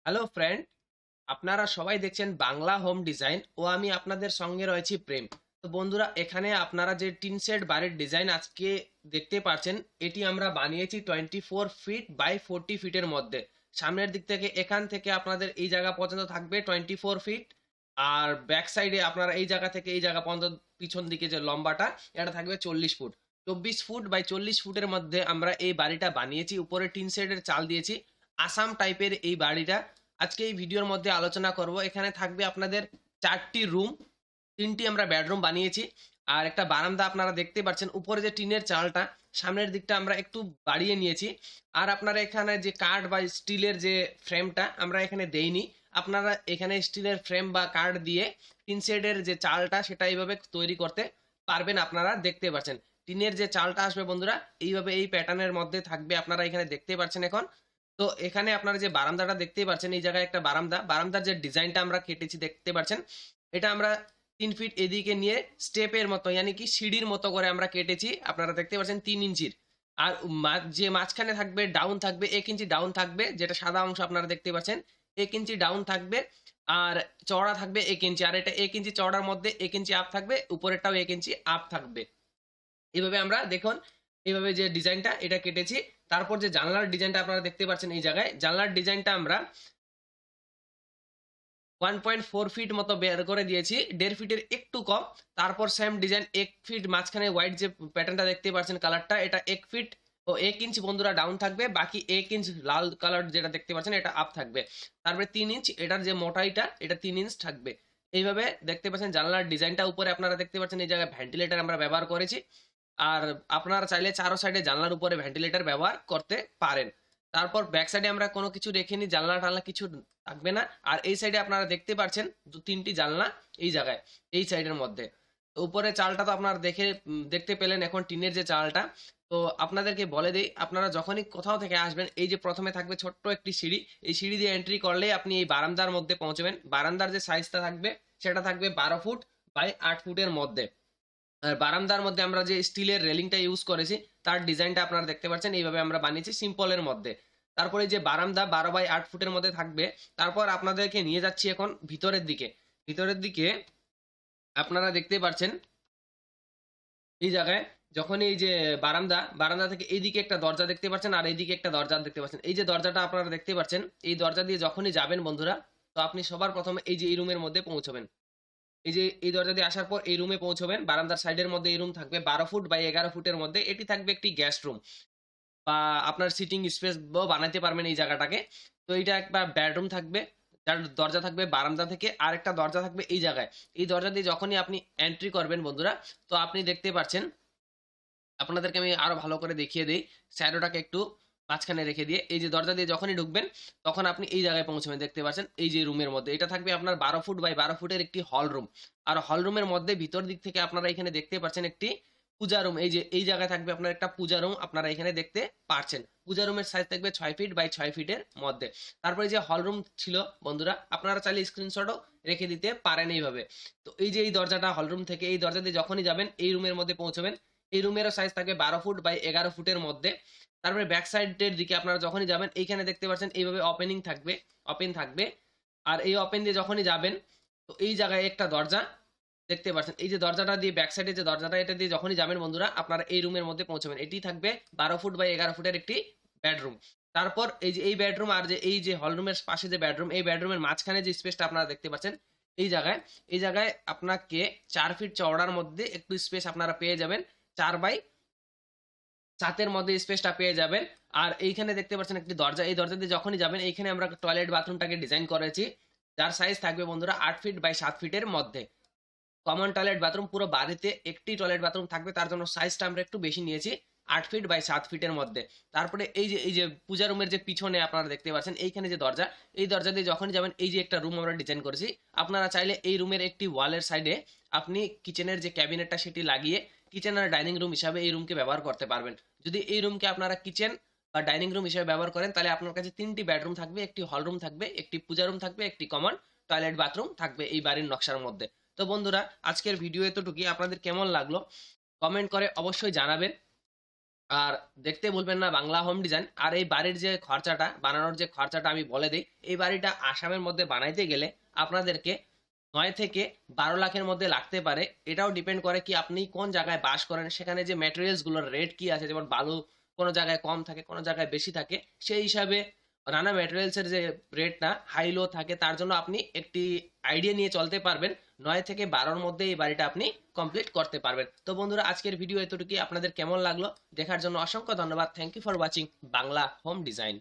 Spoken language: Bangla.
হ্যালো ফ্রেন্ড, আপনারা সবাই দেখছেন বাংলা হোম ডিজাইন ও আমি আপনাদের সঙ্গে রয়েছি প্রেম। তো বন্ধুরা, এখানে আপনারা যে টিন শেড বাড়ির ডিজাইন আজকে দেখতে পাচ্ছেন, এটি আমরা বানিয়েছি 24 ফিট বাই 40 ফিটের মধ্যে। সামনের দিক থেকে এখান থেকে আপনাদের এই জায়গা পর্যন্ত থাকবে 24 ফিট, আর ব্যাক সাইডে আপনারা এই জায়গা থেকে এই জায়গা পর্যন্ত পিছন দিকে যে লম্বাটা, এটা থাকবে 40 ফুট। 24 ফুট বাই 40 ফুটের মধ্যে আমরা এই বাড়িটা বানিয়েছি। উপরে টিন শেডের চাল দিয়েছি। আসাম টাইপের এই বাড়িটা আজকে এই ভিডিওর মধ্যে আলোচনা করব। এখানে থাকবে আপনাদের 4টি রুম, 3টি আমরা বেডরুম বানিয়েছি, আর একটা বারান্দা আপনারা দেখতে পাচ্ছেন। উপরে যে টিনের চালটা, সামনের দিকটা আমরা একটু বাড়িয়ে নিয়েছি। আর আপনারা এখানে যে কাঠ বা স্টিলের যে ফ্রেমটা আমরা এখানে দেইনি, আপনারা এখানে স্টিলের ফ্রেম বা কাঠ দিয়ে টিন শেডের যে চালটা সেটা এইভাবে তৈরি করতে পারবেন। আপনারা দেখতে পাচ্ছেন টিনের যে চালটা আসবে বন্ধুরা, এইভাবে এই প্যাটার্নের মধ্যে থাকবে। আপনারা এখানে দেখতে পাচ্ছেন এখন। তো এখানে আপনারা যে বারান্দাটা দেখতে পাচ্ছেন, এই জায়গায় একটা বারান্দার যে ডিজাইনটা আমরা কেটেছি দেখতে পাচ্ছেন, এটা আমরা 3 ফিট এদিকে নিয়ে স্টেপের মতো, ইয়ানি কি সিঁড়ির মতো করে আমরা কেটেছি। আপনারা দেখতে পাচ্ছেন 3 ইঞ্চির। আর যে মাঝখানে থাকবে ডাউন থাকবে 1 ইঞ্চি ডাউন থাকবে, যেটা সাদা অংশ আপনারা দেখতে পাচ্ছেন 1 ইঞ্চি ডাউন থাকবে। আর চওড়া থাকবে 1 ইঞ্চি, আর এটা 1 ইঞ্চি চওড়ার মধ্যে 1 ইঞ্চি আপ থাকবে, উপরেরটাও 1 ইঞ্চি আপ থাকবে। এইভাবে আমরা দেখুন, এইভাবে যে ডিজাইনটা এটা কেটেছি। তারপর যে জানলার ডিজাইনটা আপনারা দেখতে পাচ্ছেন, এই জায়গায় জানলার ডিজাইনটা আমরা 1.4 ফিট মতো বের করে দিয়েছি, 1.5 ফিটের একটু কম। তারপর সেম ডিজাইন 1 ফিট মাঝখানে হোয়াইট যে প্যাটার্নটা দেখতে পাচ্ছেন কালারটা, এটা 1 ফিট ও 1 ইঞ্চ বন্ধুরা ডাউন থাকবে, বাকি 1 ইঞ্চ লাল কালার যেটা দেখতে পাচ্ছেন এটা আপ থাকবে। তারপরে 3 ইঞ্চ এটার যে মোটাইটা, এটা 3 ইঞ্চ থাকবে। এইভাবে দেখতে পাচ্ছেন জানলার ডিজাইনটা। উপরে আপনারা দেখতে পাচ্ছেন এই জায়গায় ভেন্টিলেটর আমরা ব্যবহার করেছি। আর আপনারা চাইলে চারো সাইডে জানলার উপরে ভেন্টিলেটর ব্যবহার করতে পারেন। তারপর ব্যাক সাইডে আমরা কোনো কিছু রেখেনি, জানলা টানলা কিছু থাকবে না। আর এই সাইডে আপনারা দেখতে পাচ্ছেন 2-3টি জানলা এই জায়গায়, এই সাইডের মধ্যে। তো উপরে চালটা তো আপনারা দেখতে পেলেন এখন টিনের যে চালটা। তো আপনাদেরকে বলে দিই, আপনারা যখনই কোথাও থেকে আসবেন, এই যে প্রথমে থাকবে ছোট্ট একটি সিঁড়ি, এই সিঁড়ি দিয়ে এন্ট্রি করলেই আপনি এই বারান্দার মধ্যে পৌঁছবেন। বারান্দার যে সাইজটা থাকবে সেটা থাকবে 12 ফুট বাই 8 ফুটের মধ্যে। আর বারান্দার মধ্যে আমরা যে স্টিলের রেলিংটা ইউজ করেছি, তার ডিজাইনটা আপনারা দেখতে পাচ্ছেন, এইভাবে আমরা বানিয়েছি সিম্পলের মধ্যে। তারপরে যে বারান্দা 12 বাই 8 ফুটের মধ্যে থাকবে। তারপর আপনাদেরকে নিয়ে যাচ্ছি এখন ভিতরের দিকে। ভিতরের দিকে আপনারা দেখতে পাচ্ছেন এই জায়গায়, যখন এই যে বারান্দা থেকে এইদিকে একটা দরজা দেখতে পাচ্ছেন, আর এইদিকে একটা দরজা দেখতে পাচ্ছেন। এই যে দরজাটা আপনারা দেখতে পাচ্ছেন, এই দরজা দিয়ে যখনই যাবেন বন্ধুরা, তো আপনি সবার প্রথমে এই যে এই রুমের মধ্যে পৌঁছবেন। এই যে এই দরজা দিয়ে আসার পর এই রুমে পৌঁছবেন। বারান্দার সাইডের মধ্যে এই রুম থাকবে 12 ফুট বাই 11 ফুটের মধ্যে। এটি থাকবে একটি গেস্ট রুম, বা আপনার সিটিং স্পেস বানাতে পারবেন এই জায়গাটাকে। তো এইটা একটা বেডরুম থাকবে, যার দরজা থাকবে বারান্দা থেকে। আর একটা দরজা থাকবে এই জায়গায়। এই দরজা দিয়ে যখনই আপনি এন্ট্রি করবেন বন্ধুরা, তো আপনি দেখতে পাচ্ছেন, আপনাদেরকে আমি আরো ভালো করে দেখিয়ে দিই। শ্যাডোটাকে একটু মাঝখানে রেখে দিয়ে এই যে দরজা দিয়ে যখনই ঢুকবেন, তখন আপনি এই জায়গায় পৌঁছবেন। দেখতে পাচ্ছেন এই যে রুমের মধ্যে, এটা থাকবে আপনার 12 ফুট বাই 12 ফুটের একটি হল রুম। আর হল রুমের মধ্যে ভিতর দিক থেকে আপনারা এখানে দেখতে পাচ্ছেন একটি পূজা রুম। এই যে এই জায়গায় থাকবে আপনার একটা পূজা রুম, আপনারা এখানে দেখতে পাচ্ছেন। পূজা রুমের সাইজ থাকবে 6 ফিট বাই 6 ফিটের মধ্যে। তারপরে যে হল রুম ছিল বন্ধুরা, আপনারা চাইলে স্ক্রিনশটও রেখে দিতে পারেন এইভাবে। তো এই যে এই দরজাটা হল রুম থেকে, এই দরজা দিয়ে যখনই যাবেন এই রুমের মধ্যে পৌঁছবেন। এই রুমেরও সাইজ থাকবে 12 ফুট বাই 11 ফুটের মধ্যে। তারপরে ব্যাক সাইডের দিকে আপনারা যখনই যাবেন, এইখানে দেখতে পাচ্ছেন এইভাবে ওপেনিং থাকবে, ওপেন থাকবে। আর এই ওপেন দিয়ে যখনই যাবেন, তো এই জায়গায় একটা দরজা দেখতে পাচ্ছেন। এই যে দরজাটা দিয়ে ব্যাক সাইডে যে দরজাটা, এটা দিয়ে যখনই যাবেন বন্ধুরা, আপনারা এই রুমের মধ্যে পৌঁছবেন। এটি থাকবে 12 ফুট বাই 11 ফুটের একটি বেডরুম। তারপর এই যে এই বেডরুম, আর যে এই যে হলরুমের পাশে যে বেডরুম, এই বেডরুমের মাঝখানে যে স্পেসটা আপনারা দেখতে পাচ্ছেন, এই জায়গায় আপনাকে 4 ফিট চওড়ার মধ্যে একটু স্পেস আপনারা পেয়ে যাবেন। 4 বাই 7-এর মধ্যে স্পেসটা পেয়ে যাবেন। আর এইখানে দেখতে পাচ্ছেন একটি দরজা, এই দরজা দিয়ে যখনই যাবেন, এইখানে আমরা টয়লেট বাথরুমটাকে ডিজাইন করেছি, যার সাইজ থাকবে বন্ধুরা 8 ফিট বাই 7 ফিটের মধ্যে। কমন টয়লেট বাথরুম, পুরো বাড়িতে একটি টয়লেট বাথরুম থাকবে, তার জন্য সাইজটা আমরা একটু বেশি নিয়েছি, 8 ফিট বাই 7 ফিটের মধ্যে। তারপরে এই যে পূজা রুমের যে পিছনে আপনারা দেখতে পাচ্ছেন এইখানে যে দরজা, এই দরজা দিয়ে যখনই যাবেন, এই যে একটা রুম আমরা ডিজাইন করেছি। আপনারা চাইলে এই রুমের একটি ওয়ালের সাইডে আপনি কিচেনের যে ক্যাবিনেটটা সেটি লাগিয়ে কিচেন আর ডাইনিং রুম হিসাবে এই রুমকে ব্যবহার করতে পারবেন। যদি এই রুমকে আপনারা কিচেন বা ডাইনিং রুম হিসেবে ব্যবহার করেন, তাহলে আপনার কাছে 3টি বেডরুম থাকবে, একটি হল রুম থাকবে, একটি পূজা রুম থাকবে, একটি কমন টয়লেট বাথরুম থাকবে এই বাড়ির নকশার মধ্যে। তো বন্ধুরা, আজকের ভিডিও এতটুকুই। আপনাদের কেমন লাগলো কমেন্ট করে অবশ্যই জানাবেন। আর দেখতে ভুলবেন না বাংলা হোম ডিজাইন। আর এই বাড়ির যে খরচাটা, বানানোর যে খরচাটা আমি বলে দিই, এই বাড়িটা আসামের মধ্যে বানাইতে গেলে আপনাদেরকে 9 থেকে 12 লাখের মধ্যে লাগতে পারে। এটাও ডিপেন্ড করে কি আপনি কোন জায়গায় বাস করেন, সেখানে যে ম্যাটেরিয়ালস গুলোর রেট কি আছে, যেমন বালু কোনো জায়গায় কম থাকে, কোনো জায়গায় বেশি থাকে, সেই হিসাবে নানা ম্যাটেরিয়ালস এর যে রেটটা হাই লো থাকে, তার জন্য আপনি একটি আইডিয়া নিয়ে চলতে পারবেন। 9 থেকে 12-র মধ্যে এই বাড়িটা আপনি কমপ্লিট করতে পারবেন। তো বন্ধুরা, আজকের ভিডিও এতটুকুই। আপনাদের কেমন লাগলো দেখার জন্য অসংখ্য ধন্যবাদ। Thank you for watching Bangla home design.